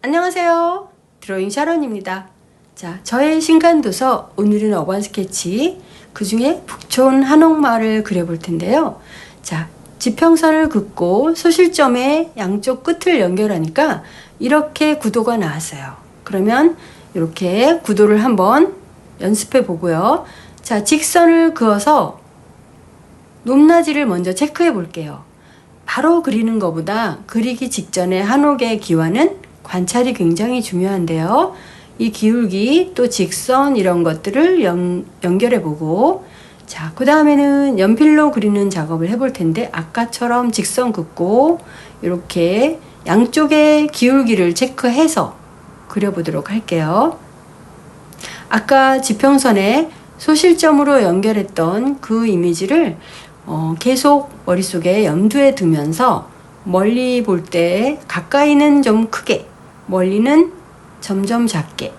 안녕하세요. 드로잉 샤론입니다. 자, 저의 신간도서 오늘은 어반 스케치, 그 중에 북촌 한옥마을을 그려볼 텐데요. 자, 지평선을 긋고 소실점의 양쪽 끝을 연결하니까 이렇게 구도가 나왔어요. 그러면 이렇게 구도를 한번 연습해 보고요. 자, 직선을 그어서 높낮이를 먼저 체크해 볼게요. 바로 그리는 것보다 그리기 직전에 한옥의 기와는 관찰이 굉장히 중요한데요. 이 기울기 또 직선 이런 것들을 연결해 보고, 자, 그 다음에는 연필로 그리는 작업을 해볼 텐데, 아까처럼 직선 긋고 이렇게 양쪽의 기울기를 체크해서 그려보도록 할게요. 아까 지평선에 소실점으로 연결했던 그 이미지를 계속 머릿속에 염두에 두면서 멀리 볼 때 가까이는 좀 크게, 멀리는 점점 작게,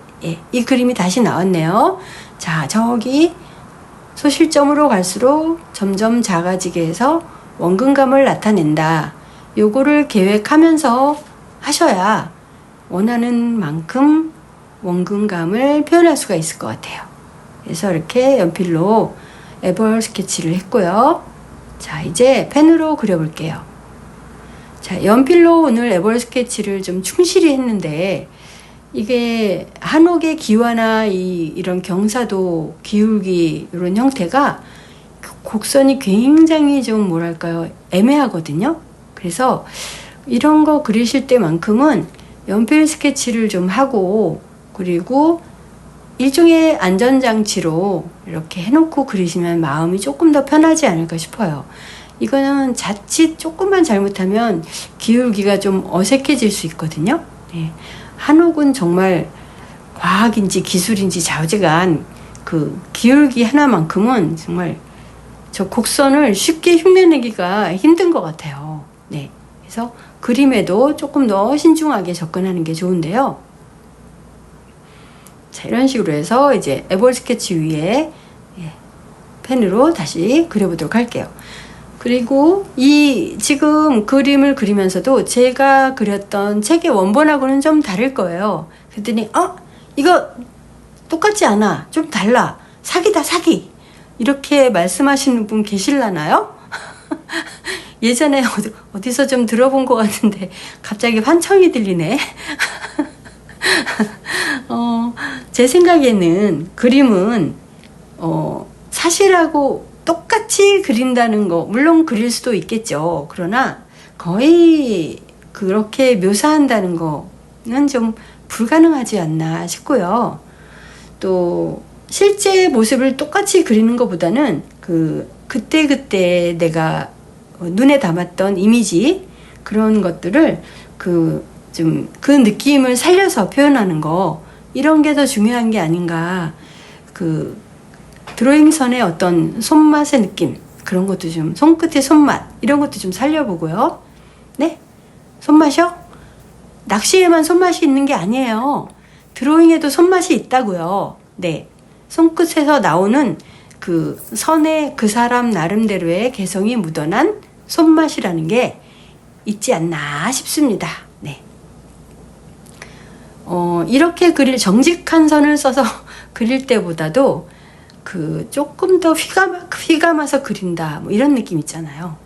이 그림이 다시 나왔네요. 자, 저기 소실점으로 갈수록 점점 작아지게 해서 원근감을 나타낸다. 요거를 계획하면서 하셔야 원하는 만큼 원근감을 표현할 수가 있을 것 같아요. 그래서 이렇게 연필로 에벌 스케치를 했고요. 자, 이제 펜으로 그려볼게요. 자, 연필로 오늘 에벌 스케치를 좀 충실히 했는데, 이게 한옥의 기와나 이런 경사도 기울기 이런 형태가 곡선이 굉장히 좀 뭐랄까요, 애매하거든요. 그래서 이런 거 그리실 때만큼은 연필 스케치를 좀 하고, 그리고 일종의 안전장치로 이렇게 해놓고 그리시면 마음이 조금 더 편하지 않을까 싶어요. 이거는 자칫 조금만 잘못하면 기울기가 좀 어색해질 수 있거든요. 한옥은 정말 과학인지 기술인지 좌우지간 그 기울기 하나만큼은 정말 저 곡선을 쉽게 흉내내기가 힘든 것 같아요. 그래서 그림에도 조금 더 신중하게 접근하는 게 좋은데요. 자, 이런 식으로 해서 이제 에벌 스케치 위에 펜으로 다시 그려보도록 할게요. 그리고 이 지금 그림을 그리면서도 제가 그렸던 책의 원본하고는 좀 다를 거예요. 그랬더니 이거 똑같지 않아, 좀 달라, 사기다 사기, 이렇게 말씀하시는 분 계실라나요? 예전에 어디서 좀 들어본 것 같은데 갑자기 환청이 들리네. 제 생각에는 그림은 사실하고 똑같이 그린다는 거, 물론 그릴 수도 있겠죠. 그러나 거의 그렇게 묘사한다는 거는 좀 불가능하지 않나 싶고요. 또 실제 모습을 똑같이 그리는 것보다는 그때 내가 눈에 담았던 이미지, 그런 것들을 그 느낌을 살려서 표현하는 거, 이런 게 더 중요한 게 아닌가. 드로잉선의 어떤 손맛의 느낌, 그런 것도 좀, 손끝의 손맛, 이런 것도 좀 살려보고요. 네? 손맛이요? 낚시에만 손맛이 있는 게 아니에요. 드로잉에도 손맛이 있다고요. 네. 손끝에서 나오는 그 선에 그 사람 나름대로의 개성이 묻어난 손맛이라는 게 있지 않나 싶습니다. 이렇게 정직한 선을 써서 그릴 때보다도 조금 더 휘감아서 그린다, 뭐 이런 느낌 있잖아요.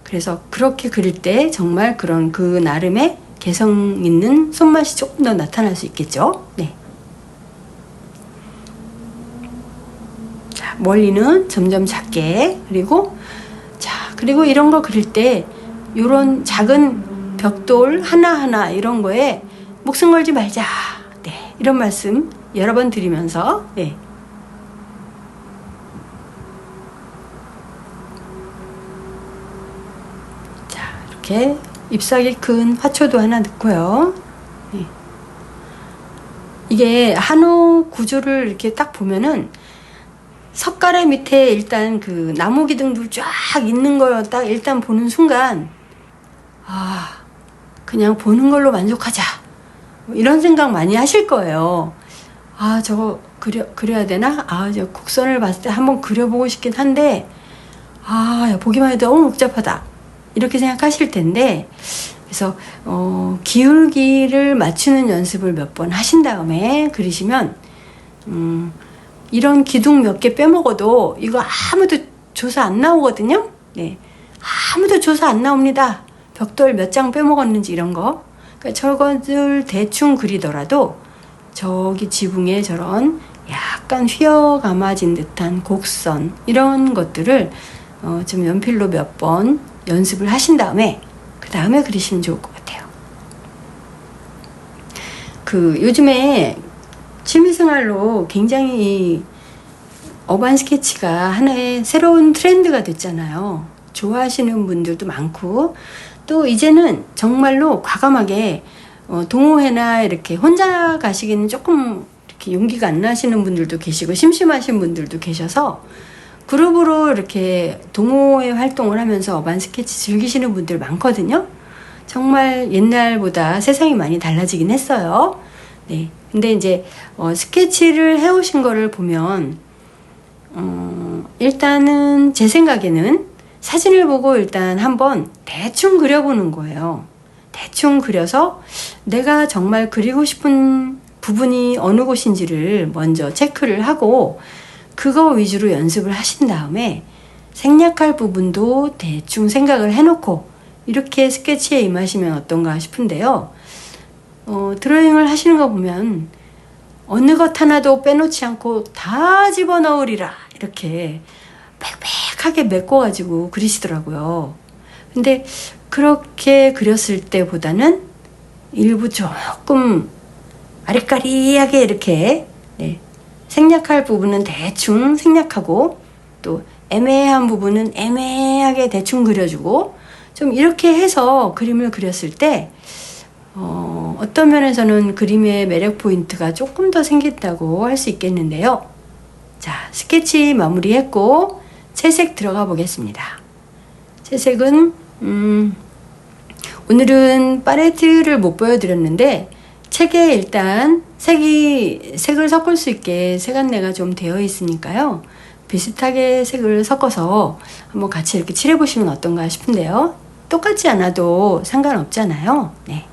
그래서 그렇게 그릴 때 정말 그런 그 나름의 개성 있는 손맛이 조금 더 나타날 수 있겠죠. 자, 멀리는 점점 작게, 그리고 이런 거 그릴 때 요런 작은 벽돌 하나하나 이런 거에 목숨 걸지 말자. 이런 말씀 여러 번 드리면서, 자, 이렇게 잎사귀 큰 화초도 하나 넣고요. 이게 한옥 구조를 이렇게 딱 보면은 석가래 밑에 일단 그 나무 기둥들 쫙 있는 걸 딱 일단 보는 순간, 그냥 보는 걸로 만족하자, 이런 생각 많이 하실 거예요. 저거 그려야 되나? 저 곡선을 봤을 때 한번 그려보고 싶긴 한데, 보기만 해도 너무 복잡하다, 이렇게 생각하실 텐데, 그래서 기울기를 맞추는 연습을 몇 번 하신 다음에 그리시면 이런 기둥 몇 개 빼먹어도 이거 아무도 조사 안 나오거든요. 네, 아무도 조사 안 나옵니다. 벽돌 몇 장 빼먹었는지 이런 거. 그러니까 저것을 대충 그리더라도 저기 지붕에 저런 약간 휘어 감아진 듯한 곡선 이런 것들을 좀 연필로 몇 번 연습을 하신 다음에 그 다음에 그리시면 좋을 것 같아요. 요즘에 취미생활로 굉장히 어반 스케치가 하나의 새로운 트렌드가 됐잖아요. 좋아하시는 분들도 많고 또 이제는 정말로 과감하게 동호회나 이렇게 혼자 가시기는 조금 이렇게 용기가 안 나시는 분들도 계시고 심심하신 분들도 계셔서 그룹으로 이렇게 동호회 활동을 하면서 어반 스케치 즐기시는 분들 많거든요. 정말 옛날보다 세상이 많이 달라지긴 했어요. 네. 근데 이제 스케치를 해오신 거를 보면 일단은 제 생각에는 사진을 보고 일단 한번 대충 그려보는 거예요. 대충 그려서 내가 정말 그리고 싶은 부분이 어느 곳인지를 먼저 체크를 하고 그거 위주로 연습을 하신 다음에 생략할 부분도 대충 생각을 해놓고 이렇게 스케치에 임하시면 어떤가 싶은데요. 드로잉을 하시는 거 보면 어느 것 하나도 빼놓지 않고 다 집어넣으리라 이렇게 빽빽하게 메꿔가지고 그리시더라고요. 근데 그렇게 그렸을 때보다는 일부 조금 아리까리하게 이렇게 생략할 부분은 대충 생략하고 또 애매한 부분은 애매하게 대충 그려주고 좀 이렇게 해서 그림을 그렸을 때 어떤 면에서는 그림의 매력 포인트가 조금 더 생겼다고 할 수 있겠는데요. 자, 스케치 마무리했고 채색 들어가 보겠습니다. 채색은 오늘은 팔레트를 못 보여드렸는데 책에 일단 색을 섞을 수 있게 색 안내가 좀 되어 있으니까요. 비슷하게 색을 섞어서 한번 같이 이렇게 칠해 보시면 어떤가 싶은데요. 똑같지 않아도 상관없잖아요. 네.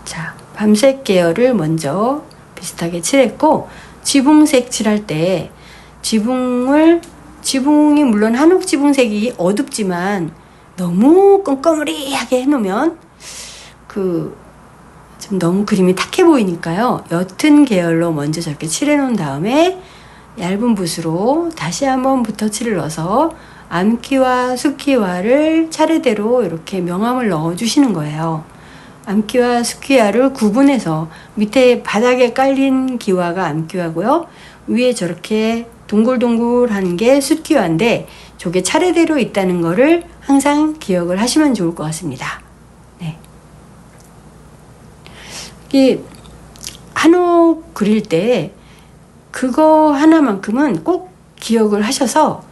자, 밤색 계열을 먼저 비슷하게 칠했고 지붕색 칠할 때 지붕이 물론 한옥 지붕색이 어둡지만 너무 껌껌리하게 해놓으면 좀 너무 그림이 탁해 보이니까요. 옅은 계열로 먼저 저렇게 칠해 놓은 다음에 얇은 붓으로 다시 한번 붓터칠을 넣어서 암기와 숫기와를 차례대로 이렇게 명암을 넣어 주시는 거예요. 암기와 숫기와를 구분해서 밑에 바닥에 깔린 기와가 암기와고요. 위에 저렇게 동글동글한 게 숫기와인데 저게 차례대로 있다는 거를 항상 기억을 하시면 좋을 것 같습니다. 네. 이 한옥 그릴 때 그거 하나만큼은 꼭 기억을 하셔서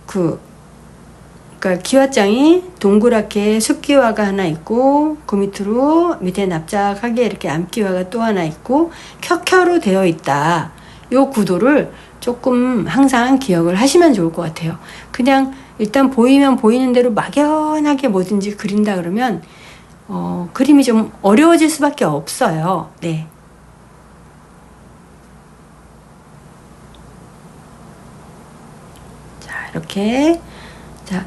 그러니까 기와장이 동그랗게 숫기와가 하나 있고 그 밑에 납작하게 이렇게 암기와가 또 하나 있고 켜켜로 되어 있다. 요 구도를 조금 항상 기억을 하시면 좋을 것 같아요. 그냥 일단 보이면 보이는 대로 막연하게 뭐든지 그린다 그러면 그림이 좀 어려워질 수밖에 없어요. 네. 자, 이렇게. 자,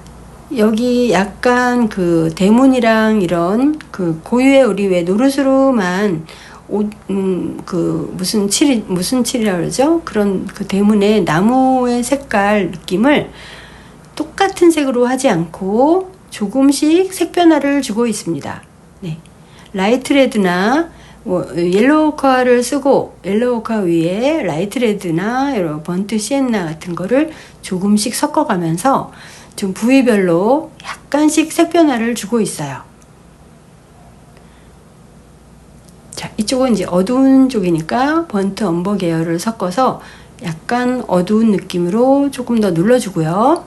여기 약간 그 대문이랑 이런 그 고유의 우리 왜 노릇으로만 무슨 칠이라 그러죠? 그런 그 대문의 나무의 색깔 느낌을 똑같은 색으로 하지 않고 조금씩 색 변화를 주고 있습니다. 네. 라이트 레드나 옐로우 오카를 쓰고 옐로우 오카 위에 라이트 레드나 이런 번트 시엔나 같은 거를 조금씩 섞어가면서 좀 부위별로 약간씩 색 변화를 주고 있어요. 자, 이쪽은 이제 어두운 쪽이니까 번트 엄버 계열을 섞어서 약간 어두운 느낌으로 조금 더 눌러주고요.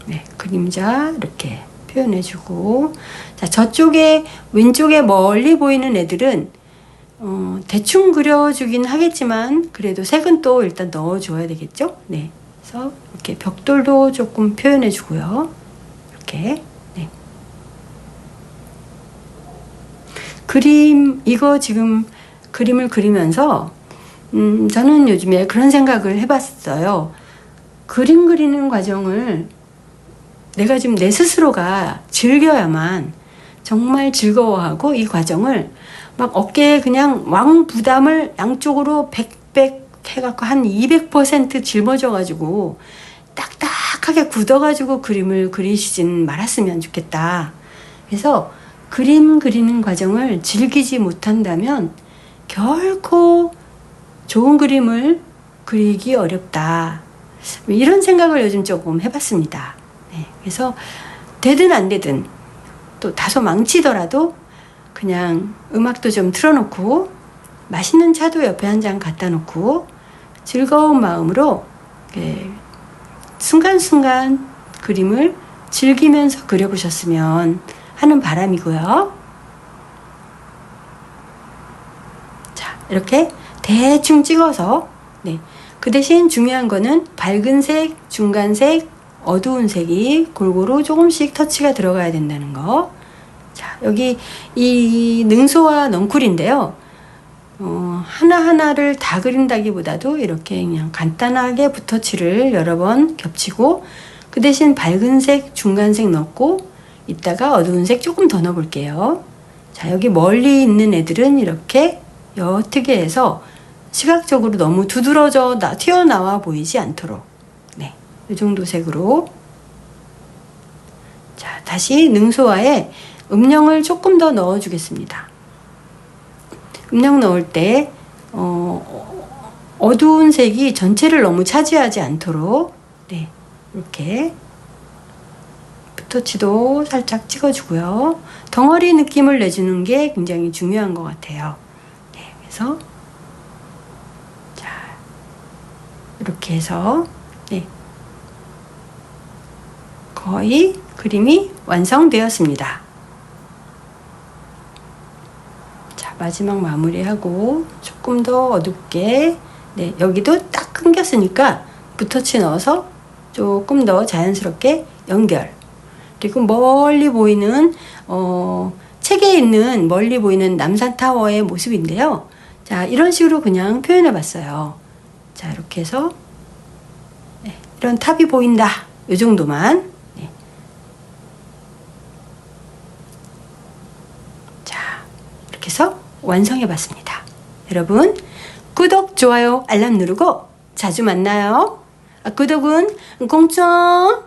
네, 그림자 이렇게 표현해주고, 자, 저쪽에 왼쪽에 멀리 보이는 애들은 대충 그려주긴 하겠지만 그래도 색은 또 일단 넣어줘야 되겠죠. 네, 그래서 이렇게 벽돌도 조금 표현해 주고요. 이렇게. 네. 이거 지금 그림을 그리면서 저는 요즘에 그런 생각을 해봤어요. 그림 그리는 과정을 내가 지금 내 스스로가 즐겨야만 정말 즐거워하고, 이 과정을 막 어깨에 그냥 왕 부담을 양쪽으로 100 해갖고 한 200% 짊어져가지고 딱딱하게 굳어가지고 그림을 그리시진 말았으면 좋겠다. 그래서 그림 그리는 과정을 즐기지 못한다면 결코 좋은 그림을 그리기 어렵다. 이런 생각을 요즘 조금 해봤습니다. 네, 그래서 되든 안 되든 또 다소 망치더라도 그냥 음악도 좀 틀어놓고 맛있는 차도 옆에 한 잔 갖다 놓고 즐거운 마음으로 순간순간 그림을 즐기면서 그려보셨으면 하는 바람이고요. 자, 이렇게 대충 찍어서, 네, 그 대신 중요한 거는 밝은 색, 중간색, 어두운 색이 골고루 조금씩 터치가 들어가야 된다는 거. 자, 여기 이 능소와 넝쿨인데요. 하나하나를 다 그린다기보다도 이렇게 그냥 간단하게 붓터치를 여러 번 겹치고, 그 대신 밝은 색, 중간색 넣고 이따가 어두운 색 조금 더 넣어볼게요. 자, 여기 멀리 있는 애들은 이렇게 옅게 해서 시각적으로 너무 두드러져 튀어나와 보이지 않도록, 네, 이 정도 색으로. 자, 다시 능소화에 음영을 조금 더 넣어 주겠습니다. 음영 넣을 때 어두운 색이 전체를 너무 차지하지 않도록, 네, 이렇게 붓터치도 살짝 찍어주고요. 덩어리 느낌을 내주는 게 굉장히 중요한 것 같아요. 네, 그래서 자, 이렇게 해서, 네, 거의 그림이 완성되었습니다. 자, 마지막 마무리하고 조금 더 어둡게, 네, 여기도 딱 끊겼으니까 붓터치 넣어서 조금 더 자연스럽게 연결. 그리고 멀리 보이는 책에 있는 멀리 보이는 남산타워의 모습인데요. 자, 이런 식으로 그냥 표현해 봤어요. 자, 이렇게 해서, 네, 이런 탑이 보인다, 이 정도만. 네. 자, 이렇게 해서 완성해 봤습니다. 여러분, 구독, 좋아요, 알람 누르고 자주 만나요. 구독은 공짜.